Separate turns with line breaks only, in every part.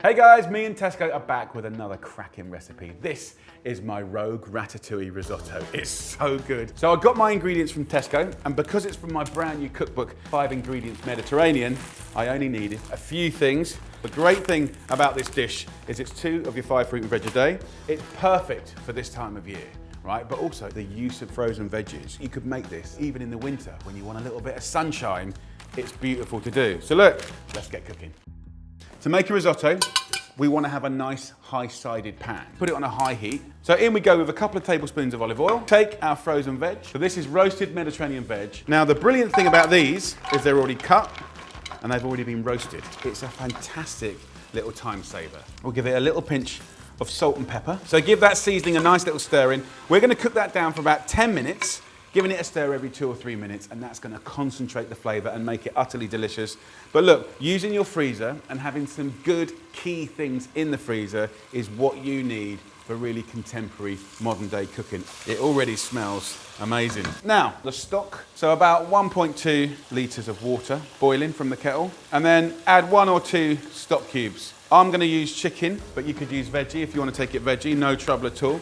Hey guys, me and Tesco are back with another cracking recipe. This is my Rouge Ratatouille Risotto. It's so good. So I got my ingredients from Tesco, and because it's from my brand new cookbook, 5 Ingredients Mediterranean, I only needed a few things. The great thing about this dish is it's 2 of your 5 fruit and veg a day. It's perfect for this time of year, right? But also the use of frozen veggies. You could make this even in the winter when you want a little bit of sunshine. It's beautiful to do. So look, let's get cooking. To make a risotto, we want to have a nice high-sided pan. Put it on a high heat. So in we go with a couple of tablespoons of olive oil. Take our frozen veg. So this is roasted Mediterranean veg. Now the brilliant thing about these is they're already cut and they've already been roasted. It's a fantastic little time saver. We'll give it a little pinch of salt and pepper. So give that seasoning a nice little stir in. We're going to cook that down for about 10 minutes. Giving it a stir every 2 or 3 minutes, and that's going to concentrate the flavour and make it utterly delicious. But look, using your freezer and having some good key things in the freezer is what you need for really contemporary modern day cooking. It already smells amazing. Now, the stock, so about 1.2 litres of water boiling from the kettle, and then add 1 or 2 stock cubes. I'm going to use chicken, but you could use veggie if you want to take it veggie, no trouble at all.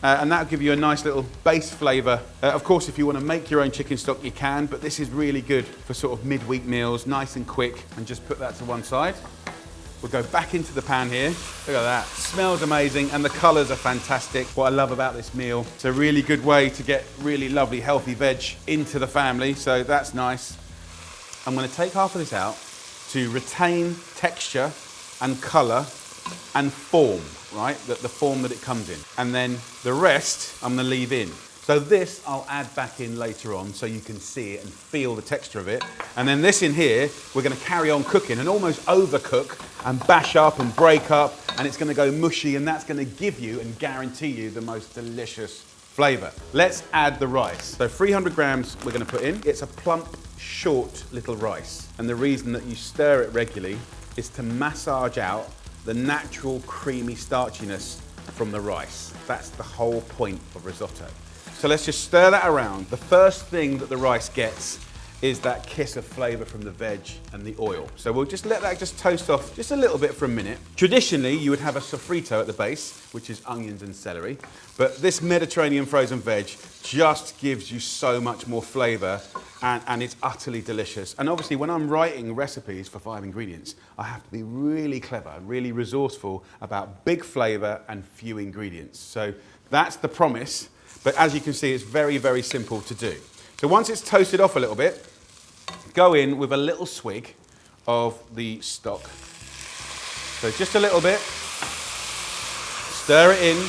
And that'll give you a nice little base flavour. Of course, if you want to make your own chicken stock, you can, but this is really good for sort of midweek meals, nice and quick, and just put that to one side. We'll go back into the pan here. Look at that, smells amazing, and the colours are fantastic. What I love about this meal, it's a really good way to get really lovely, healthy veg into the family, so that's nice. I'm going to take half of this out to retain texture and colour and form, right? The form that it comes in. And then the rest I'm gonna leave in. So this I'll add back in later on so you can see it and feel the texture of it. And then this in here, we're gonna carry on cooking and almost overcook and bash up and break up, and it's gonna go mushy, and that's gonna give you and guarantee you the most delicious flavour. Let's add the rice. So 300 grams we're gonna put in. It's a plump, short little rice. And the reason that you stir it regularly is to massage out the natural creamy starchiness from the rice. That's the whole point of risotto. So let's just stir that around. The first thing that the rice gets is that kiss of flavour from the veg and the oil. So we'll just let that just toast off just a little bit for a minute. Traditionally, you would have a sofrito at the base, which is onions and celery, but this Mediterranean frozen veg just gives you so much more flavour, and it's utterly delicious. And obviously, when I'm writing recipes for 5 ingredients, I have to be really clever, really resourceful about big flavour and few ingredients. So that's the promise, but as you can see, it's very, very simple to do. So once it's toasted off a little bit, go in with a little swig of the stock. So just a little bit, stir it in,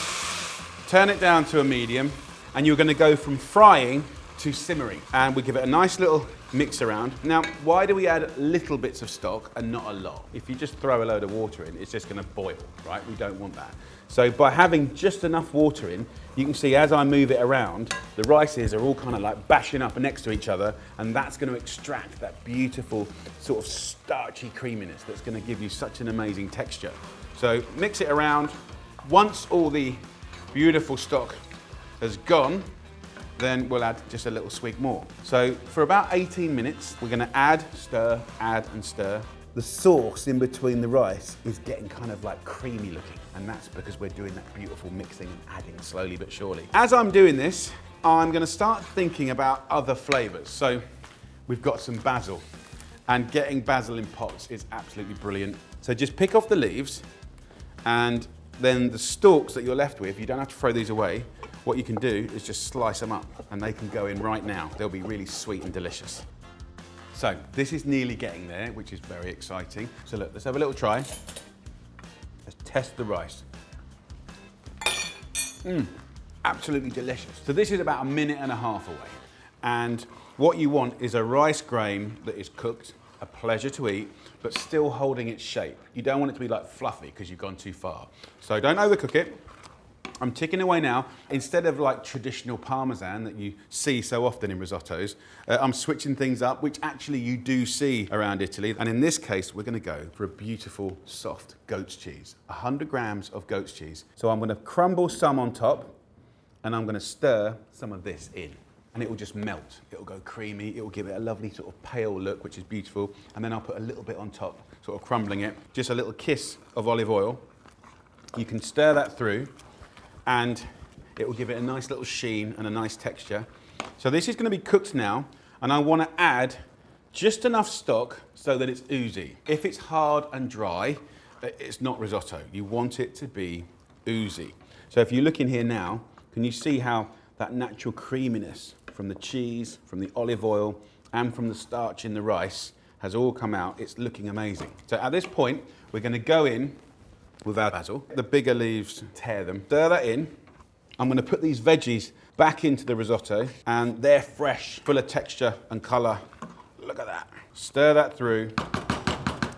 turn it down to a medium, and you're going to go from frying to simmering. And we give it a nice little mix around. Now, why do we add little bits of stock and not a lot? If you just throw a load of water in, it's just going to boil, right? We don't want that. So by having just enough water in, you can see as I move it around, the rices are all kind of like bashing up next to each other, and that's going to extract that beautiful sort of starchy creaminess that's going to give you such an amazing texture. So mix it around. Once all the beautiful stock has gone, then we'll add just a little swig more. So for about 18 minutes, we're gonna add and stir. The sauce in between the rice is getting kind of like creamy looking, and that's because we're doing that beautiful mixing and adding slowly but surely. As I'm doing this, I'm gonna start thinking about other flavors. So we've got some basil, and getting basil in pots is absolutely brilliant. So just pick off the leaves, and then the stalks that you're left with, you don't have to throw these away. What you can do is just slice them up, and they can go in right now. They'll be really sweet and delicious. So this is nearly getting there, which is very exciting. So look, let's have a little try. Let's test the rice. Absolutely delicious. So this is about a minute and a half away. And what you want is a rice grain that is cooked, a pleasure to eat, but still holding its shape. You don't want it to be like fluffy because you've gone too far. So don't overcook it. I'm ticking away now. Instead of like traditional Parmesan that you see so often in risottos, I'm switching things up, which actually you do see around Italy. And in this case, we're gonna go for a beautiful, soft goat's cheese. 100 grams of goat's cheese. So I'm gonna crumble some on top, and I'm gonna stir some of this in. and it will just melt. It will go creamy, it will give it a lovely sort of pale look, which is beautiful. And then I'll put a little bit on top, sort of crumbling it. Just a little kiss of olive oil. You can stir that through, and it will give it a nice little sheen and a nice texture. So this is going to be cooked now, and I want to add just enough stock so that it's oozy. If it's hard and dry, it's not risotto. You want it to be oozy. So if you look in here now, can you see how that natural creaminess from the cheese, from the olive oil, and from the starch in the rice has all come out? It's looking amazing. So at this point, we're going to go in with our basil. The bigger leaves, tear them. Stir that in. I'm going to put these veggies back into the risotto, and they're fresh, full of texture and colour. Look at that. Stir that through.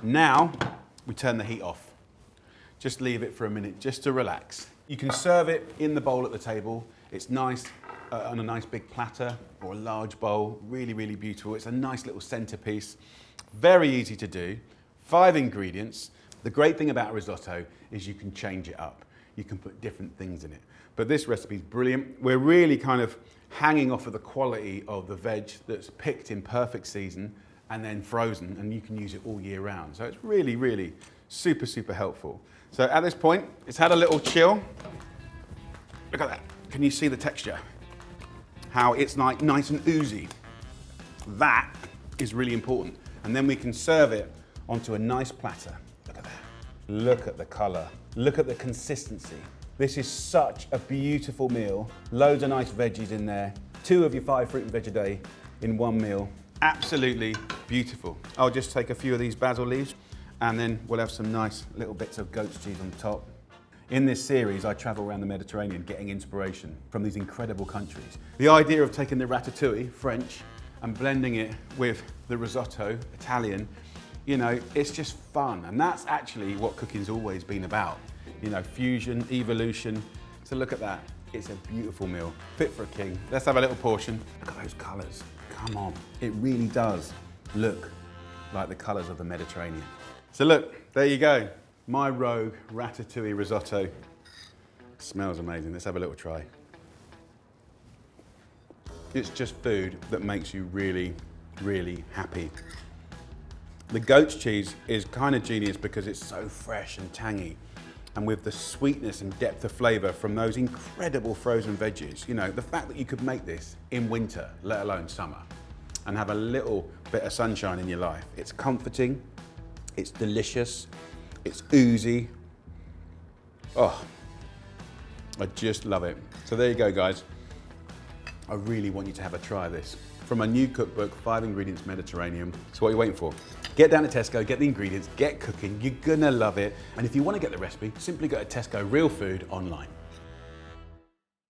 Now, we turn the heat off. Just leave it for a minute, just to relax. You can serve it in the bowl at the table. It's nice on a nice big platter or a large bowl. Really, really beautiful. It's a nice little centerpiece. Very easy to do. 5 ingredients. The great thing about risotto is you can change it up. You can put different things in it. But this recipe is brilliant. We're really kind of hanging off of the quality of the veg that's picked in perfect season and then frozen, and you can use it all year round. So it's really, really super, super helpful. So at this point, it's had a little chill. Look at that. Can you see the texture? How it's like nice and oozy. That is really important. And then we can serve it onto a nice platter. Look at that. Look at the color. Look at the consistency. This is such a beautiful meal. Loads of nice veggies in there. 2 of your 5 fruit and veg a day in one meal. Absolutely beautiful. I'll just take a few of these basil leaves, and then we'll have some nice little bits of goat's cheese on top. In this series, I travel around the Mediterranean getting inspiration from these incredible countries. The idea of taking the ratatouille, French, and blending it with the risotto, Italian, you know, it's just fun. And that's actually what cooking's always been about. You know, fusion, evolution. So look at that. It's a beautiful meal, fit for a king. Let's have a little portion. Look at those colors. Come on. It really does look like the colors of the Mediterranean. So look, there you go. My Rogue Ratatouille Risotto. Smells amazing. Let's have a little try. It's just food that makes you really, really happy. The goat's cheese is kind of genius because it's so fresh and tangy. And with the sweetness and depth of flavour from those incredible frozen veggies, you know, the fact that you could make this in winter, let alone summer, and have a little bit of sunshine in your life. It's comforting, it's delicious, it's oozy. Oh, I just love it. So there you go, guys. I really want you to have a try of this. From my new cookbook, 5 Ingredients Mediterranean. So what are you waiting for? Get down to Tesco, get the ingredients, get cooking. You're gonna love it. And if you want to get the recipe, simply go to Tesco Real Food online.